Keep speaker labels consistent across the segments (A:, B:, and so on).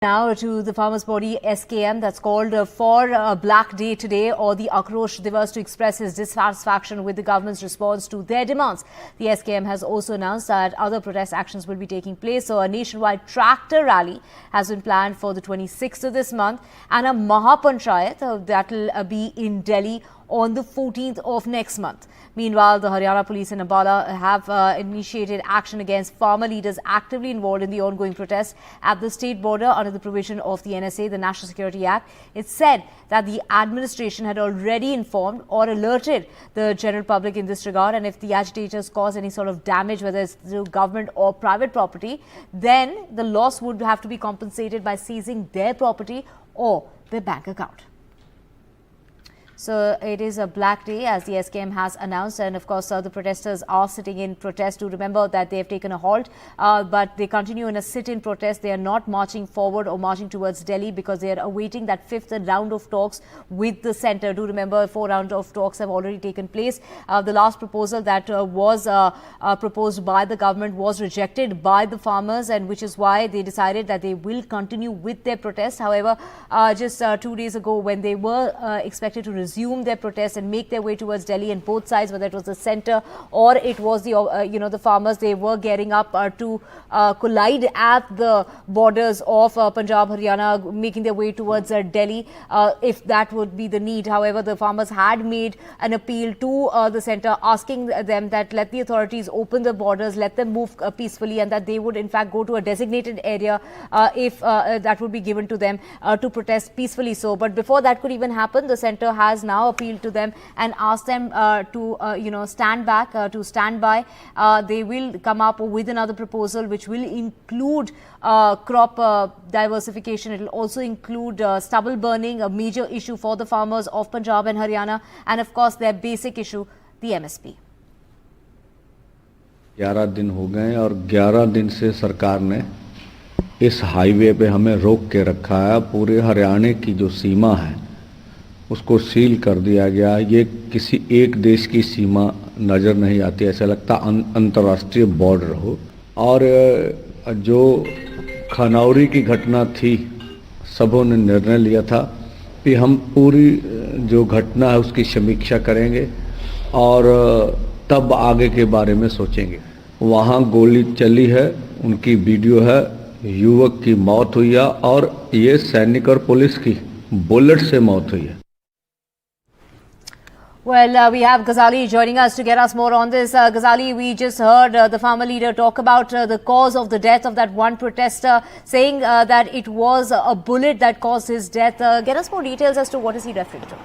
A: Now to the farmers' body SKM that's called for a black day today, or the Akrosh Divas, to express his dissatisfaction with the government's response to their demands. The SKM has also announced that other protest actions will be taking place. So a nationwide tractor rally has been planned for the 26th of this month, and a Mahapanchayat that will be in Delhi on the 14th of next month. Meanwhile, the Haryana police in Ambala have initiated action against farmer leaders actively involved in the ongoing protests at the state border under the provision of the NSA, the National Security Act. It said that the administration had already informed or alerted the general public in this regard, and if the agitators cause any sort of damage, whether it's to government or private property, then the loss would have to be compensated by seizing their property or their bank account. So it is a black day, as the SKM has announced, and of course the protesters are sitting in protest. Do remember that they have taken a halt, but they continue in a sit-in protest. They are not marching forward or marching towards Delhi because they are awaiting that fifth round of talks with the centre. Do remember 4 rounds of talks have already taken place. The last proposal that was proposed by the government was rejected by the farmers, and which is why they decided that they will continue with their protest. However, just 2 days ago, when they were expected to resume their protest and make their way towards Delhi, and both sides, whether it was the centre or it was the the farmers, they were gearing up to collide at the borders of Punjab, Haryana, making their way towards Delhi if that would be the need. However, the farmers had made an appeal to the centre, asking them that let the authorities open the borders, let them move peacefully, and that they would in fact go to a designated area if that would be given to them to protest peacefully. So, but before that could even happen, the centre has now appealed to them and asked them to stand back, to stand by. They will come up with another proposal which will include crop diversification. It will also include stubble burning, a major issue for the farmers of Punjab and Haryana, and of course their basic issue, the MSP.
B: 11 दिन हो गए और 11 दिन से सरकार ने इस highway पे हमें रोक के रखा है। पूरे हरियाणा की जो सीमा है उसको सील कर दिया गया। ये किसी एक देश की सीमा नज़र नहीं आती, ऐसा लगता अंतर्राष्ट्रीय बॉर्डर हो। और जो खनौरी की घटना थी, सबों ने निर्णय लिया था कि हम पूरी जो घटना है उसकी समीक्षा करेंगे और तब आगे के बारे में सोचेंगे। वहाँ गोली चली है, उनकी वीडियो है, युवक की मौत हुई है और ये सैनिक और पुलिस की बुलेट से मौत हुई है।
A: Well, we have Ghazali joining us to get us more on this. Ghazali, we just heard the farmer leader talk about the cause of the death of that one protester, saying that it was a bullet that caused his death. Get us more details as to what is he referring to.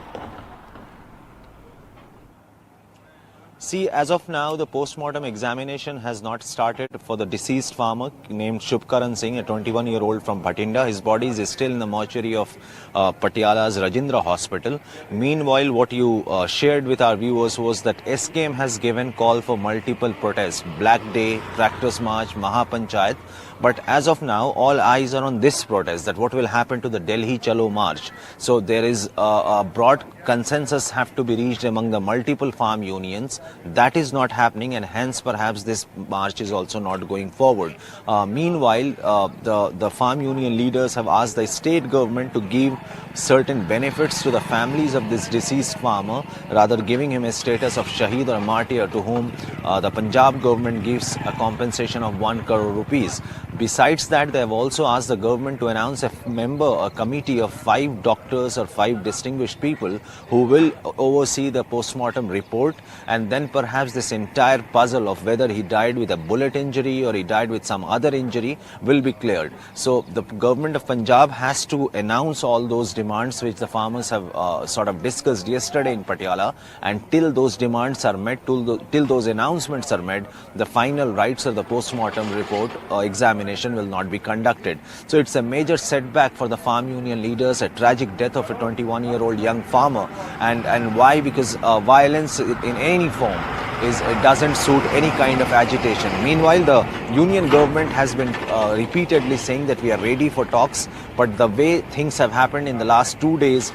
C: See, as of now, the post-mortem examination has not started for the deceased farmer named Shubkaran Singh, a 21-year-old from Bhatinda. His body is still in the mortuary of Patiala's Rajendra Hospital. Meanwhile, what you shared with our viewers was that SKM has given call for multiple protests, Black Day, Tractors March, Mahapanchayat. But as of now, all eyes are on this protest, that what will happen to the Delhi Chalo March. So there is a broad consensus have to be reached among the multiple farm unions. That is not happening, and hence perhaps this march is also not going forward. Meanwhile, the farm union leaders have asked the state government to give certain benefits to the families of this deceased farmer, rather giving him a status of Shaheed or martyr, to whom the Punjab government gives a compensation of 1 crore rupees. Besides that, they have also asked the government to announce a committee of 5 doctors or 5 distinguished people who will oversee the post-mortem report, and then perhaps this entire puzzle of whether he died with a bullet injury or he died with some other injury will be cleared. So the government of Punjab has to announce all those demands which the farmers have sort of discussed yesterday in Patiala, and till those demands are met, till those announcements are made, the final rites of the post-mortem report examination will not be conducted. So it's a major setback for the farm union leaders, a tragic death of a 21-year-old young farmer. And why? Because violence in any form it doesn't suit any kind of agitation. Meanwhile, the union government has been repeatedly saying that we are ready for talks, but the way things have happened in the last 2 days,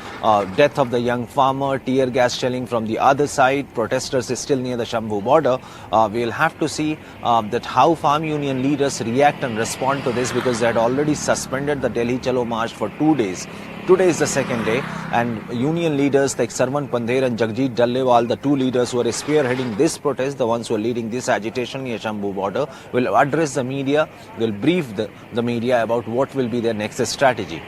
C: death of the young farmer, tear gas shelling from the other side, protesters is still near the Shambhu border. We'll have to see that how farm union leaders react and respond to this, because they had already suspended the Delhi Chalo March for 2 days. Today is the second day, and union leaders like Sarvan Pandher and Jagjit Dallewal, the two leaders who are spearheading this protest, the ones who are leading this agitation near Shambhu border, will address the media, will brief the media about what will be their next strategy.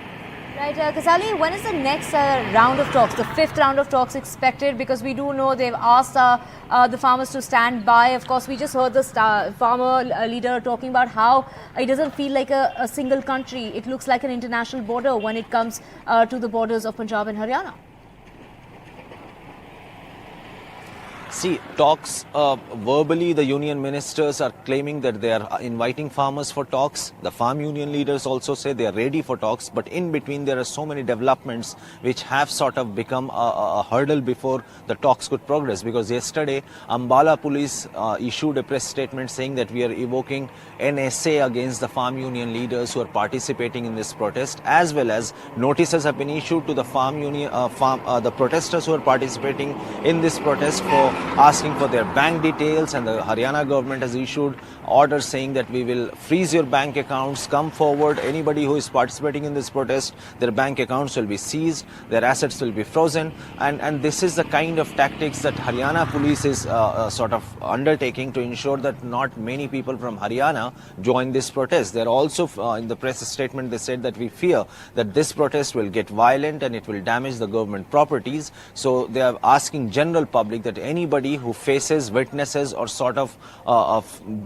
A: Right, Kasali, when is the next round of talks, the fifth round of talks expected? Because we do know they've asked the farmers to stand by. Of course, we just heard the farmer leader talking about how it doesn't feel like a single country. It looks like an international border when it comes to the borders of Punjab and Haryana.
C: See, talks, verbally the union ministers are claiming that they are inviting farmers for talks. The farm union leaders also say they are ready for talks, but in between there are so many developments which have sort of become a hurdle before the talks could progress. Because yesterday, Ambala police issued a press statement saying that we are evoking an essay against the farm union leaders who are participating in this protest, as well as notices have been issued to the farm union, the protesters who are participating in this protest for asking for their bank details, and the Haryana government has issued orders saying that we will freeze your bank accounts, come forward, anybody who is participating in this protest, their bank accounts will be seized, their assets will be frozen, and this is the kind of tactics that Haryana police is sort of undertaking to ensure that not many people from Haryana join this protest. They're also, in the press statement, they said that we fear that this protest will get violent and it will damage the government properties. So they are asking general public that anybody who faces, witnesses, or sort of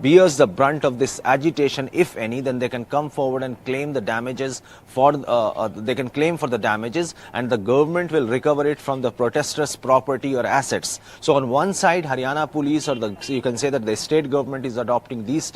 C: bears the brunt of this agitation, if any, then they can come forward and claim the damages for they can claim for the damages, and the government will recover it from the protesters' property or assets. So on one side, Haryana police, or you can say that the state government is adopting these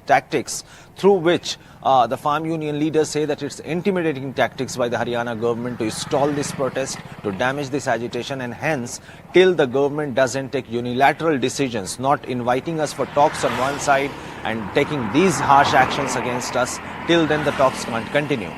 C: tactics through which the farm union leaders say that it's intimidating tactics by the Haryana government to stall this protest, to damage this agitation, and hence till the government doesn't take unilateral decisions, not inviting us for talks on one side and taking these harsh actions against us, till then the talks can't continue.